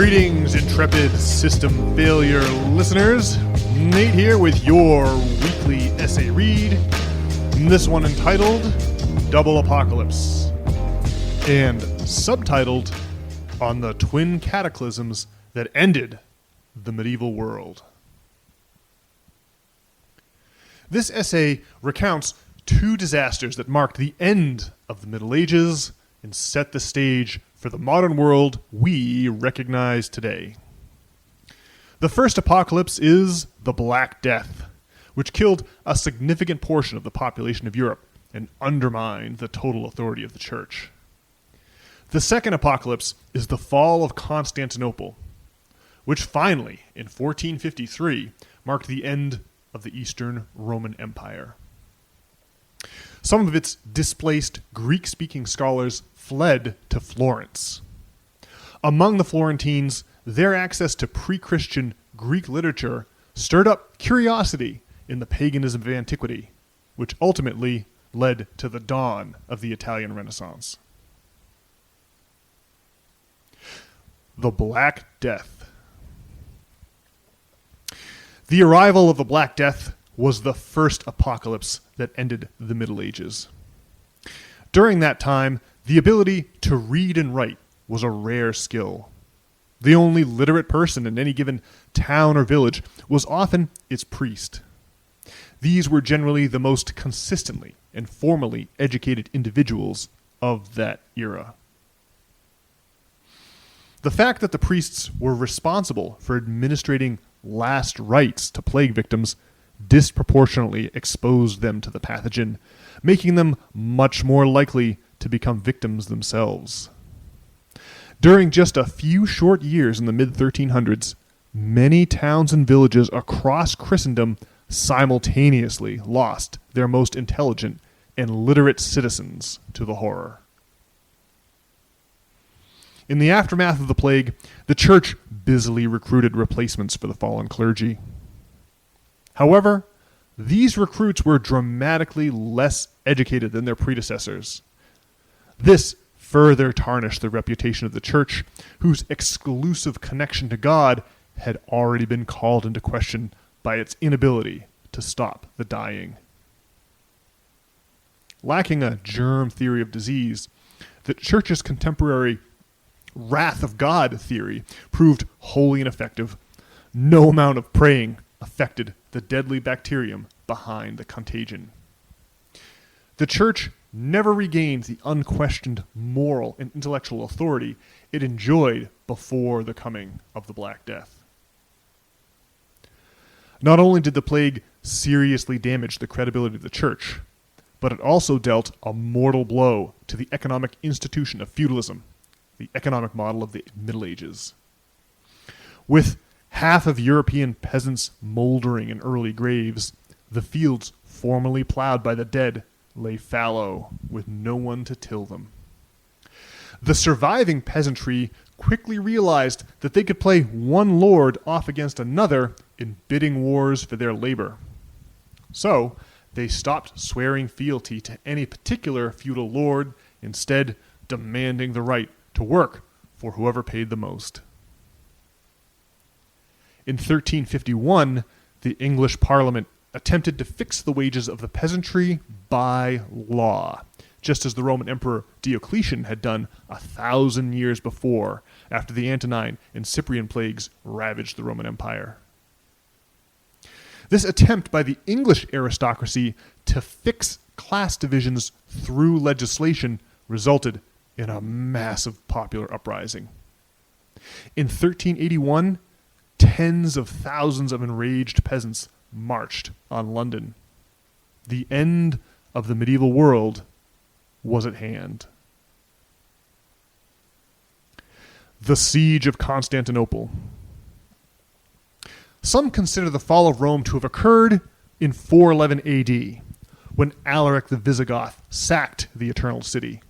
Greetings, intrepid system failure listeners. Nate here with your weekly essay read. This one entitled Double Apocalypse and subtitled On the Twin Cataclysms That Ended the Medieval World. This essay recounts two disasters that marked the end of the Middle Ages and set the stage for the modern world we recognize today. The first apocalypse is the Black Death, which killed a significant portion of the population of Europe and undermined the total authority of the Church. The second apocalypse is the fall of Constantinople, which finally, in 1453, marked the end of the Eastern Roman Empire. Some of its displaced Greek-speaking scholars fled to Florence. Among the Florentines, their access to pre-Christian Greek literature stirred up curiosity in the paganism of antiquity, which ultimately led to the dawn of the Italian Renaissance. The Black Death. The arrival of the Black Death was the first apocalypse that ended the Middle Ages. During that time, the ability to read and write was a rare skill. The only literate person in any given town or village was often its priest. These were generally the most consistently and formally educated individuals of that era. The fact that the priests were responsible for administering last rites to plague victims disproportionately exposed them to the pathogen, making them much more likely to become victims themselves. During just a few short years in the mid-1300s, many towns and villages across Christendom simultaneously lost their most intelligent and literate citizens to the horror. In the aftermath of the plague, the Church busily recruited replacements for the fallen clergy. However, these recruits were dramatically less educated than their predecessors. This further tarnished the reputation of the Church, whose exclusive connection to God had already been called into question by its inability to stop the dying. Lacking a germ theory of disease, the Church's contemporary wrath of God theory proved wholly ineffective. No amount of praying affected the deadly bacterium behind the contagion. The Church never regained the unquestioned moral and intellectual authority it enjoyed before the coming of the Black Death. Not only did the plague seriously damage the credibility of the Church, but it also dealt a mortal blow to the economic institution of feudalism, the economic model of the Middle Ages. With half of European peasants moldering in early graves, the fields formerly plowed by the dead lay fallow with no one to till them. The surviving peasantry quickly realized that they could play one lord off against another in bidding wars for their labor. So, they stopped swearing fealty to any particular feudal lord, instead demanding the right to work for whoever paid the most. In 1351, the English Parliament attempted to fix the wages of the peasantry by law, just as the Roman Emperor Diocletian had done 1,000 years before, after the Antonine and Cyprian plagues ravaged the Roman Empire. This attempt by the English aristocracy to fix class divisions through legislation resulted in a massive popular uprising. In 1381, tens of thousands of enraged peasants marched on London. The end of the medieval world was at hand. The Siege of Constantinople. Some consider the fall of Rome to have occurred in 411 AD, when Alaric the Visigoth sacked the Eternal City.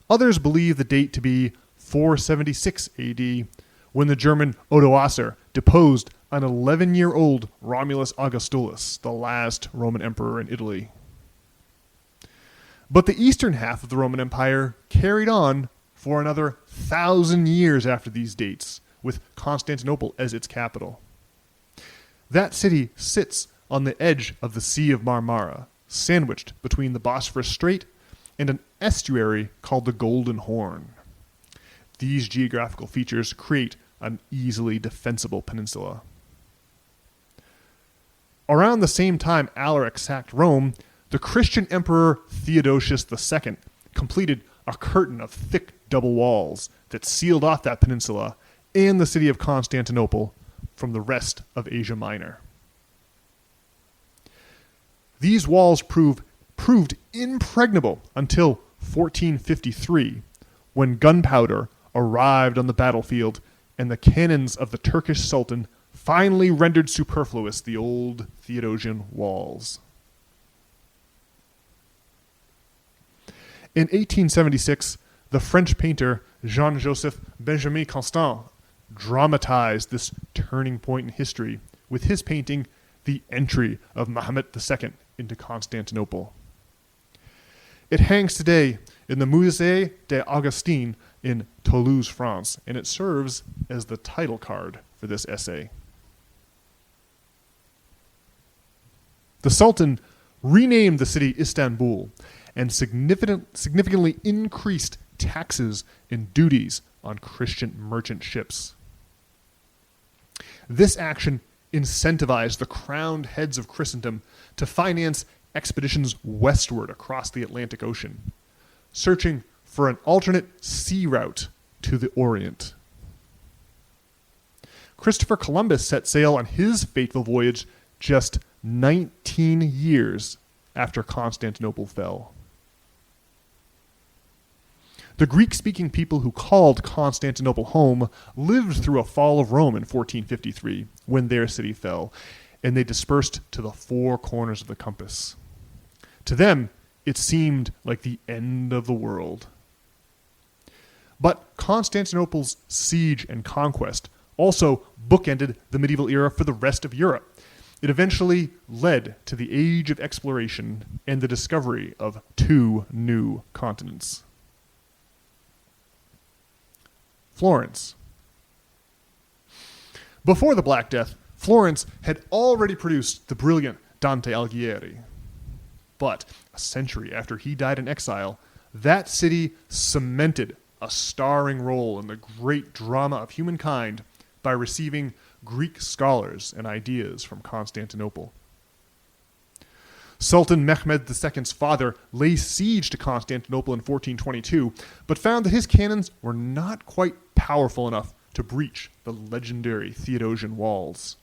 Others believe the date to be 476 AD, when the German Odoacer deposed an 11-year-old Romulus Augustulus, the last Roman emperor in Italy. But the eastern half of the Roman Empire carried on for another 1,000 years after these dates, with Constantinople as its capital. That city sits on the edge of the Sea of Marmara, sandwiched between the Bosphorus Strait and an estuary called the Golden Horn. These geographical features create an easily defensible peninsula. Around the same time Alaric sacked Rome, the Christian Emperor Theodosius II completed a curtain of thick double walls that sealed off that peninsula and the city of Constantinople from the rest of Asia Minor. These walls proved impregnable until 1453, when gunpowder arrived on the battlefield and the cannons of the Turkish Sultan finally rendered superfluous the old Theodosian walls. In 1876, the French painter Jean-Joseph Benjamin Constant dramatized this turning point in history with his painting The Entry of Mahomet II into Constantinople. It hangs today in the Musée des Augustins in Toulouse, France, and it serves as the title card for this essay. The Sultan renamed the city Istanbul and significantly increased taxes and duties on Christian merchant ships. This action incentivized the crowned heads of Christendom to finance expeditions westward across the Atlantic Ocean, searching for an alternate sea route to the Orient. Christopher Columbus set sail on his fateful voyage just 19 years after Constantinople fell. The Greek-speaking people who called Constantinople home lived through a fall of Rome in 1453, when their city fell, and they dispersed to the four corners of the compass. To them, it seemed like the end of the world. But Constantinople's siege and conquest also bookended the medieval era for the rest of Europe. It eventually led to the age of exploration and the discovery of two new continents. Florence. Before the Black Death, Florence had already produced the brilliant Dante Alighieri. But a century after he died in exile, that city cemented a starring role in the great drama of humankind by receiving Greek scholars and ideas from Constantinople. Sultan Mehmed II's father laid siege to Constantinople in 1422, but found that his cannons were not quite powerful enough to breach the legendary Theodosian walls.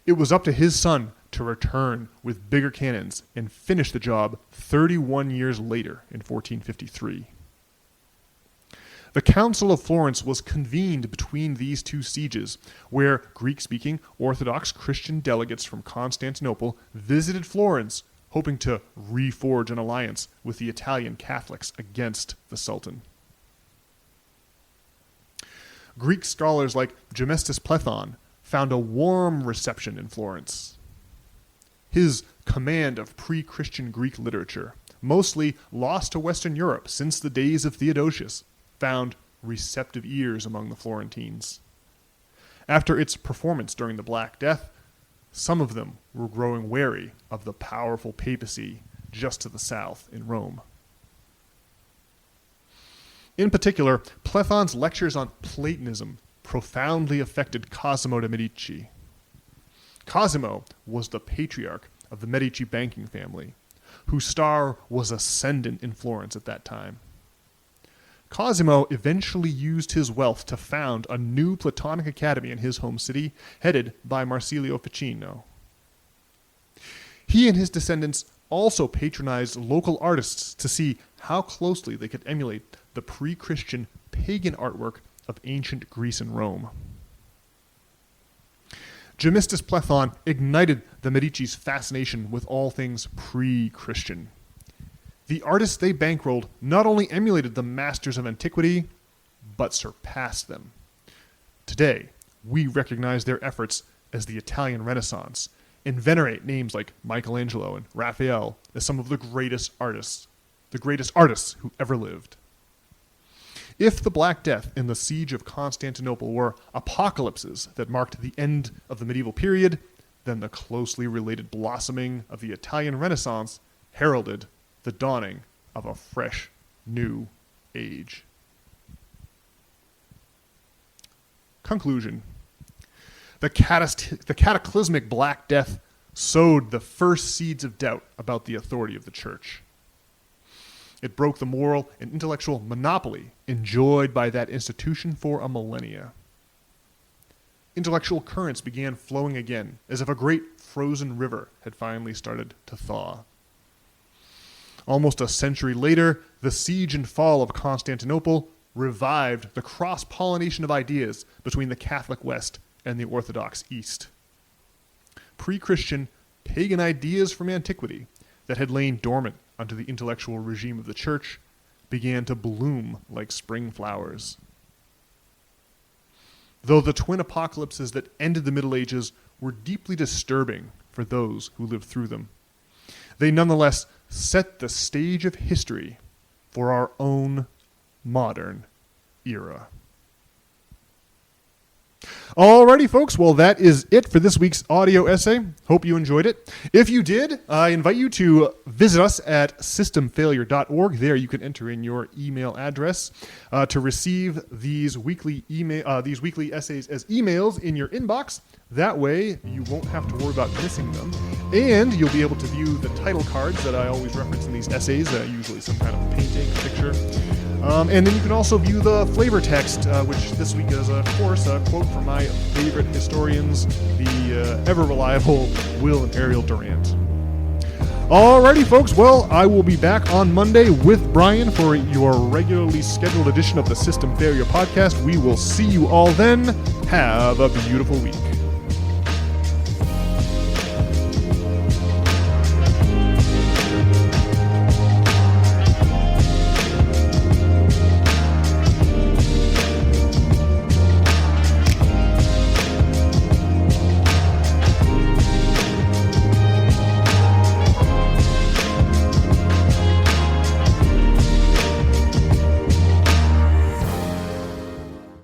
It was up to his son to return with bigger cannons and finish the job 31 years later in 1453. The Council of Florence was convened between these two sieges, where Greek-speaking Orthodox Christian delegates from Constantinople visited Florence, hoping to reforge an alliance with the Italian Catholics against the Sultan. Greek scholars like Gemistus Plethon found a warm reception in Florence. His command of pre-Christian Greek literature, mostly lost to Western Europe since the days of Theodosius, found receptive ears among the Florentines. After its performance during the Black Death, some of them were growing wary of the powerful papacy just to the south in Rome. In particular, Plethon's lectures on Platonism profoundly affected Cosimo de' Medici. Cosimo was the patriarch of the Medici banking family, whose star was ascendant in Florence at that time. Cosimo eventually used his wealth to found a new Platonic academy in his home city, headed by Marsilio Ficino. He and his descendants also patronized local artists to see how closely they could emulate the pre-Christian pagan artwork of ancient Greece and Rome. Gemistus Plethon ignited the Medici's fascination with all things pre-Christian. The artists they bankrolled not only emulated the masters of antiquity, but surpassed them. Today, we recognize their efforts as the Italian Renaissance and venerate names like Michelangelo and Raphael as some of the greatest artists who ever lived. If the Black Death and the Siege of Constantinople were apocalypses that marked the end of the medieval period, then the closely related blossoming of the Italian Renaissance heralded the dawning of a fresh, new age. Conclusion. The cataclysmic Black Death sowed the first seeds of doubt about the authority of the Church. It broke the moral and intellectual monopoly enjoyed by that institution for a millennia. Intellectual currents began flowing again, as if a great frozen river had finally started to thaw. Almost a century later, the siege and fall of Constantinople revived the cross-pollination of ideas between the Catholic West and the Orthodox East. Pre-Christian, pagan ideas from antiquity that had lain dormant under the intellectual regime of the Church began to bloom like spring flowers. Though the twin apocalypses that ended the Middle Ages were deeply disturbing for those who lived through them, they nonetheless set the stage of history for our own modern era. Alrighty, folks. Well, that is it for this week's audio essay. Hope you enjoyed it. If you did, I invite you to visit us at systemfailure.org. There you can enter in your email address to receive these weekly essays as emails in your inbox. That way, you won't have to worry about missing them. And you'll be able to view the title cards that I always reference in these essays, usually some kind of painting, picture. And then you can also view the flavor text, which this week is, of course, a quote from my favorite historians, the ever-reliable Will and Ariel Durant. Alrighty, folks. Well, I will be back on Monday with Brian for your regularly scheduled edition of the System Failure Podcast. We will see you all then. Have a beautiful week.